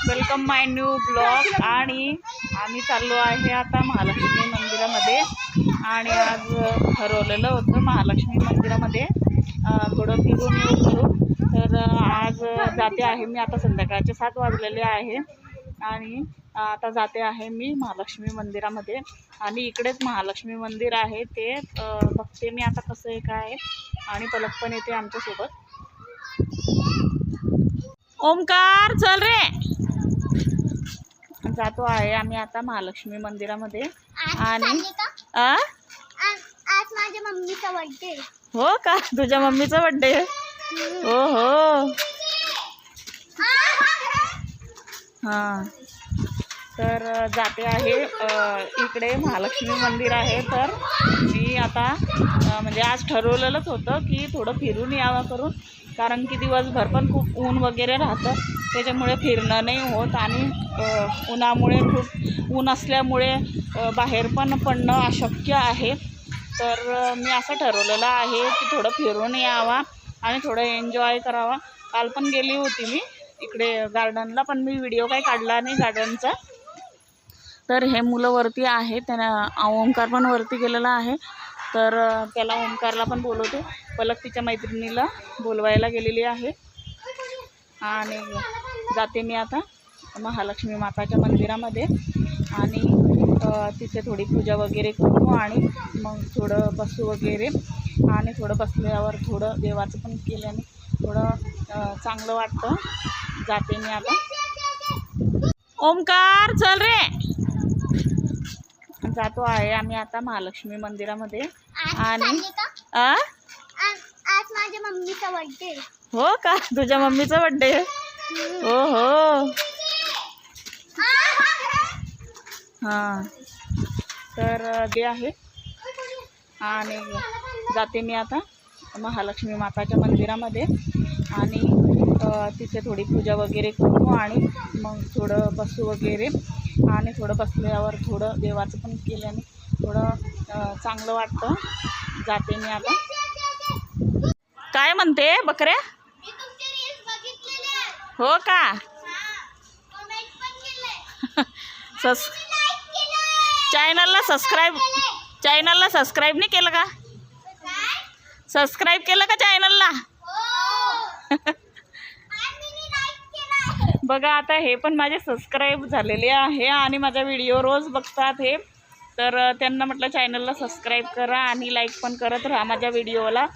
Welcome माय new blog. आणि आम्ही चाललो आहे आता महालक्ष्मी मंदिरामध्ये। आणि आज ठरवलेलं होतं महालक्ष्मी मंदिरामध्ये थोडं फिरून येऊ करू। तर आज जाते आहे मी। आता संध्याकाळचे 7 वाजलेले आहे आणि आता जाते आहे मी महालक्ष्मी मंदिरामध्ये। आणि इकडेच महालक्ष्मी मंदिर आहे ते बघते मी आता कसं आहे काय। आणि पलक पण येते आमच्यासोबत। ओमकार चल रे। जातो आहे आम्ही आता महालक्ष्मी मंदिरामध्ये। आणि आज माझ्या मम्मीचा बर्थडे। हो का? तुझ्या मम्मीचा बर्थडे? हो हो हां। तर जाते आहे इकडे महालक्ष्मी मंदिर आहे। तर मी आता म्हणजे आज ठरवलेलंच होतं की थोडं फिरून यावं करून, कारण की दिवसभर पण खूप ऊन वगैरे राहतं, त्याच्यामुळे फिरणं नाही होत। आणि उन्हामुळे खूप ऊन असल्यामुळे बाहेर पण पडणं अशक्य आहे। तर मी असं ठरवलेलं आहे की थोडं फिरून यावा आणि थोडं एन्जॉय करावा। काल पण गेली होती मी इकडे गार्डनला, पण मी व्हिडिओ काही काढला नाही गार्डनचा। तर हे मुलं वरती आहे, त्यांना ओंकार पण वरती गेलेला आहे। तर त्याला ओंकारला पण बोलवते। पलक तिच्या मैत्रिणीला बोलवायला गेलेली आहे। आणि जाते मी आता महालक्ष्मी माताच्या मंदिरामध्ये। आणि तिथे थोडी पूजा वगैरे करू आणि मग थोडं बसू वगैरे। आणि थोडं बसल्यावर थोडं देवाचं पण केल्याने थोडं चांगलं वाटतं। जाते मी आता। ओमकार चल रे। जातो आहे आम्ही आता महालक्ष्मी मंदिरामध्ये। आणि आज माझ्या मम्मीचा बर्थडे। हो का? तुझ्या मम्मीचा बर्थडे? हो हो हां। तर ते आहे। आणि जाते मी आता महालक्ष्मी माताच्या मंदिरामध्ये। आणि तिथे थोडी पूजा वगैरे करू आणि मग थोडं बसू वगैरे। आणि थोडं बसल्यावर थोडं देवाचं पण केल्याने थोडं चांगलं वाटतं। जाते मी आता। काय म्हणते बकऱ्या? हो का? चॅनलला सबस्क्राईब नाही केलं का? सबस्क्राईब केलं का चॅनलला? बघा आता हे पण माझे सबस्क्राईब झालेले आहे आणि माझा व्हिडिओ रोज बघतात हे। तर त्यांना म्हटलं चॅनलला सबस्क्राईब करा आणि लाईक पण करत राहा माझ्या व्हिडिओला।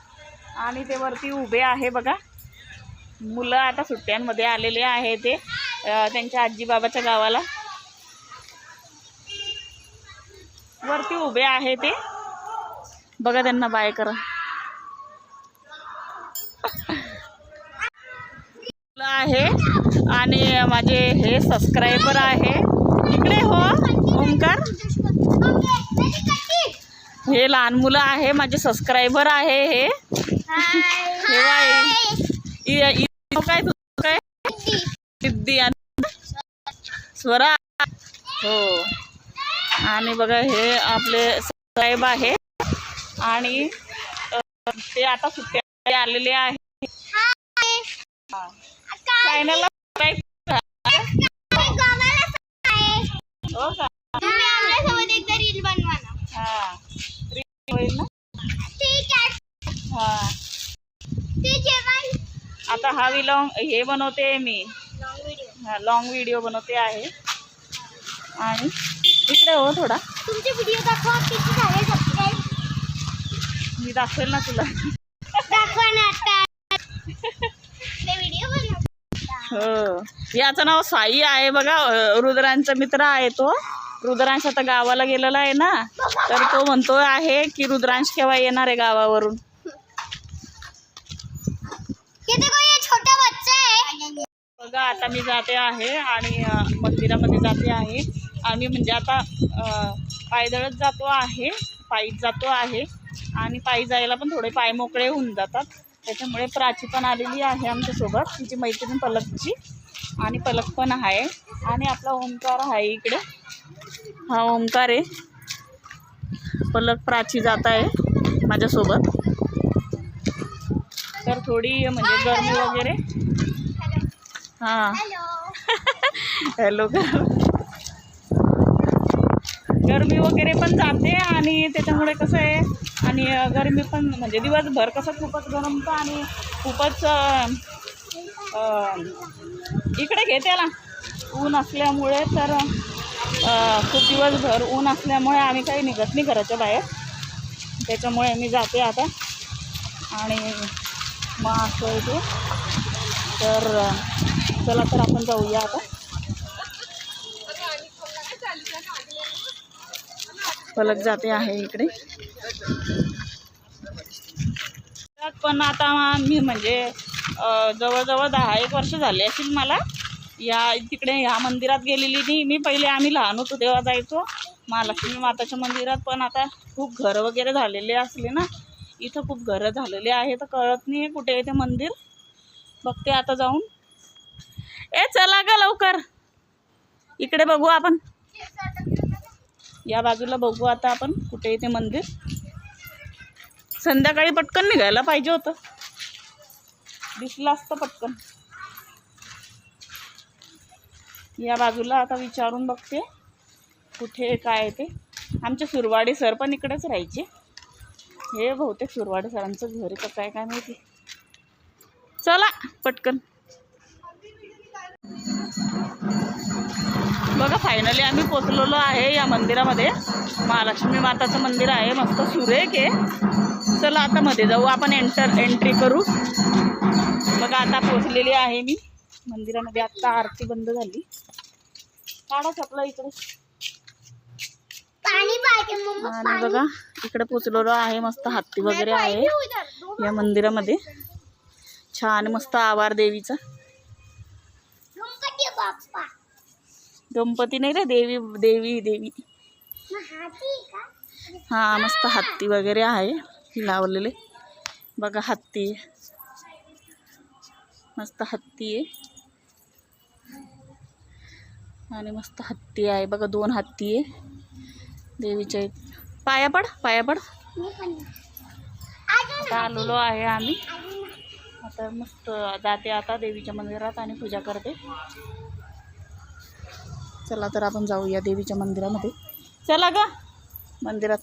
आणि ते वरती उभे आहे बघा, मुलं आता सुट्ट्यांमध्ये आलेले आहे ते त्यांच्या आजी बाबाच्या गावाला। वरती उभे आहे ते बघा, त्यांना बाय करा। आहे आणि माझे हे सबस्क्रायबर आहे। इकडे हो ओंकार, हे लहान मुलं आहे माझे सबस्क्रायबर आहे हे। काय काय सिद्धी आणि स्वरा हो। आणि बघा हे आपले सबस्क्राईब आहे आणि ते आता सुट्ट्या आलेले आहे। चॅनलला सबस्क्राईब करा। हो का? एकदा रील बनवा ना। हां रील होईल ना? ठीक आहे। हां आता हा व्लॉग हे बनवते मी, लॉंग व्हिडिओ बनवते आहे। आणि इकडे हो थोडा, तुमचे व्हिडिओ दाखवा किती झाले सबस्क्राइब। मी दाखवेल ना तुला। दाखवा ना आता व्हिडिओ बनव। हो याचं नाव साई आहे बघा, रुद्रांचा मित्र आहे तो। रुद्रांश आता गावाला गेलेला आहे ना, तर तो म्हणतो आहे की रुद्रांश केव्हा येणार आहे गावावरून। छोटा बच्चा आहे बघा। आता मी जाते आहे आणि मंदिरामध्ये जाते आहे। आणि म्हणजे आता पायदळच जातो आहे, पायीच जातो आहे। आणि पायी जायला पण थोडे पाय मोकळे होऊन जातात, त्याच्यामुळे प्राची पण आलेली आहे आमच्यासोबत, तिची मैत्रीण पलकची। आणि पलक पण आहे आणि आपला ओंकार आहे इकडे, हा ओंकार आहे। पलक प्राची जात आहे माझ्यासोबत। तर थोडी म्हणजे गरमी वगैरे हां हॅलो कर. गरमी वगैरे पण जाते आणि त्याच्यामुळे कसं आहे आणि गरमी पण म्हणजे दिवसभर कसं खूपच गरमतं आणि खूपच इकडे घे त्याला ऊन असल्यामुळे तर खूप दिवसभर ऊन असल्यामुळे आम्ही काही निघत नाही घराच्या बाहेर. त्याच्यामुळे मी जाते आता आणि मग असं येते. तर चला तर आपण जाऊया आता. पलक जाते आहे इकडे. पण आता मी म्हणजे जवळजवळ 10-1 वर्ष झाले असेल मला तिकडे ह्या मंदिरात गेलेली नाही मी. पहिले आम्ही लहान होतो तेव्हा जायचो महालक्ष्मी माताच्या मंदिरात. पण आता खूप घरं वगैरे झालेले असले ना, इथं खूप घरं झालेले आहे तर कळत नाही कुठे आहे ते मंदिर. बघते आता जाऊन. चला ग लवकर इकडे बघू आपण. या बाजूला बघू आता आपण कुठे आहे ते मंदिर. संध्याकाळी पटकन निघायला पाहिजे होतं, दिसलं असतं पटकन. या बाजूला आता विचारून बघते कुठे काय आहे ते. आमचे सुरवाडे सर पण इकडेच राहायचे. हे बहुतेक सुरवाडे सरांचं घर आहे का काय माहिती. चला पटकन. बघा फायनली आम्ही पोचलेलो आहे या मंदिरामध्ये. महालक्ष्मी माताचं मंदिर आहे, मस्त सुरेख आहे. चला आता मध्ये जाऊ आपण, एंट्री करू. बघा आता पोचलेली आहे मी मंदिरामध्ये. आत्ता आरती बंद झाली. काढा चपला इकडे. आणि बघा इकडे पोचलेलो आहे. मस्त हत्ती वगैरे आहे या मंदिरामध्ये. छान मस्त आवार देवीचा. गणपती नाही रे, देवी देवी देवी. हा मस्त हत्ती वगैरे आहे लावलेले. बघा हत्ती मस्त हत्ती आहे आणि मस्त हत्ती आहे बघा. 2 हत्ती आहे देवीच्या. पाया पड पाया पड. आता आलेलो आहे आम्ही. आता मस्त जाते आता देवीच्या मंदिरात आणि पूजा करते. चला तर आपण जाऊया देवीच्या मंदिरामध्ये. चला ग मंदिरात.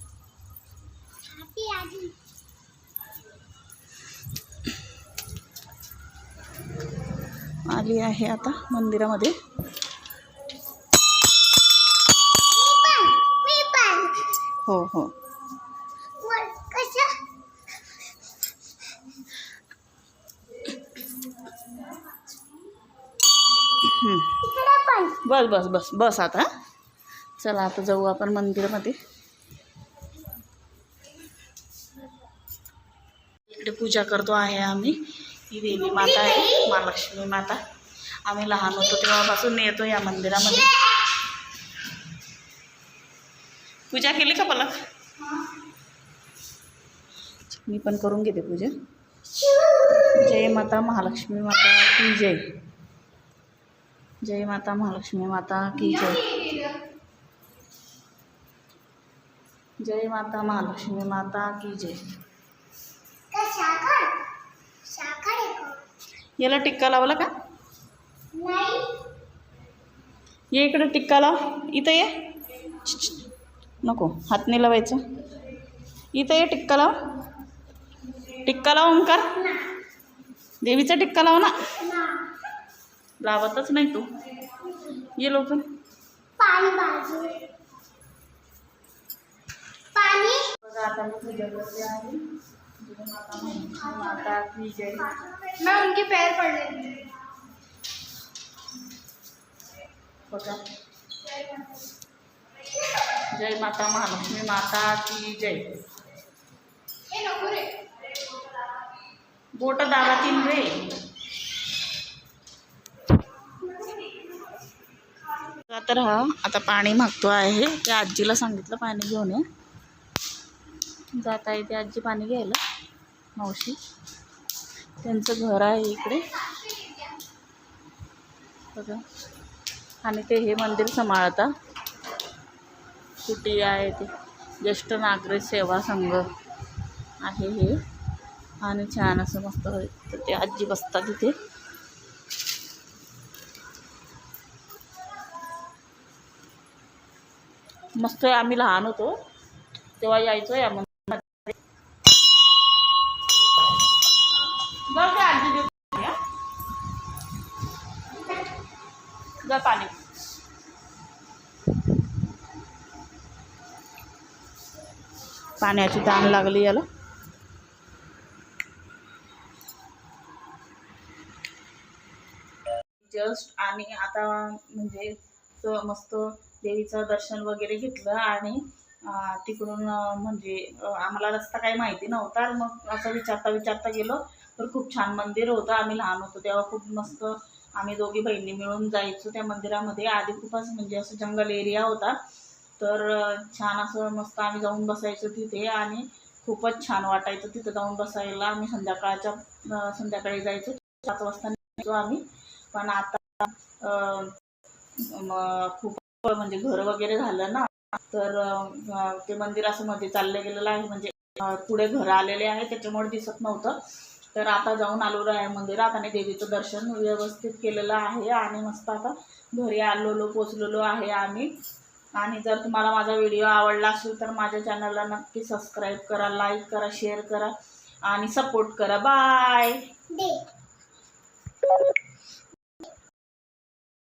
आली आहे आता मंदिरामध्ये. हो हो. बस बस बस बस आता. चला आता जाऊ आपण मंदिरामध्ये. इकडे पूजा करतो आहे आम्ही. ही देवी माता आहे, महालक्ष्मी माता. आम्ही लहान होतो तेव्हापासून येतो या मंदिरामध्ये. पूजा केली का पलक? मी पण करून घेते पूजा. जय माता महालक्ष्मी माता की जय. जय माता महालक्ष्मी माता की जय. जय माता महालक्ष्मी माता की जय. याला टिक्का लावला का? ये इकडे टिक्का लाव. इथं ये. नको हात नाही लावायचं. इथं ये टिक्का लाव. टिक्का लाव ओंकार. देवीचा टिक्का लाव ना. लावतच नाही तू. ये लवकर. बघा आता मी पूजा करते आहे. माता की जय. मैं उनके पैर पड़ लेती हूँ. बघा जय माता महालक्ष्मी माता की जय. बोट दाबातील रे. तर हा आता पाणी मागतो आहे. त्या आजीला सांगितलं पाणी घेऊन ये. जात आहे ते आजी पाणी घ्यायला. मावशी त्यांचं घर आहे इकडे बघा. आणि ते हे मंदिर सांभाळता कुठे आहे ते ज्येष्ठ नागरिक सेवा संघ आहे हे. आणि छान असं मस्त तर ते आजी बसतात तिथे. मस्त आम्ही लहान होतो तेव्हा यायचो या मंदिरामध्ये. बघ गं आजी देते हा. जा पाणी. पाण्याची तहान लागली याला. जस्ट आणि आता म्हणजे मस्त देवीचं दर्शन वगैरे घेतलं आणि तिकडून म्हणजे आम्हाला रस्ता काही माहिती नव्हता. मग असं विचारता गेलो तर खूप छान मंदिर होतं. आम्ही लहान होतो तेव्हा खूप मस्त आम्ही दोघी बहिणी मिळून जायचो त्या मंदिरामध्ये. आधी खूपच म्हणजे असं जंगल एरिया होता, तर छान असं मस्त आम्ही जाऊन बसायचो तिथे आणि खूपच छान वाटायचं तिथं जाऊन बसायला. आम्ही संध्याकाळी जायचो, 7 वाजता निघायचो आम्ही. पण आता खूप म्हणजे घर वगैरे झालं ना, तर ते मंदिर असं मध्ये चाललं गेलेलं आहे, म्हणजे पुढे घरं आलेले आहे त्याच्यामुळे दिसत नव्हतं. तर आता जाऊन आलेलो आहे मंदिरात आणि देवीचं दर्शन व्यवस्थित केलेलं आहे आणि मस्त आता घरी पोचलेलो आहे आम्ही. आणि जर तुम्हाला माझा व्हिडिओ आवडला असेल तर माझ्या चॅनलला नक्की सबस्क्राईब करा, लाईक करा, शेअर करा आणि सपोर्ट करा. बाय.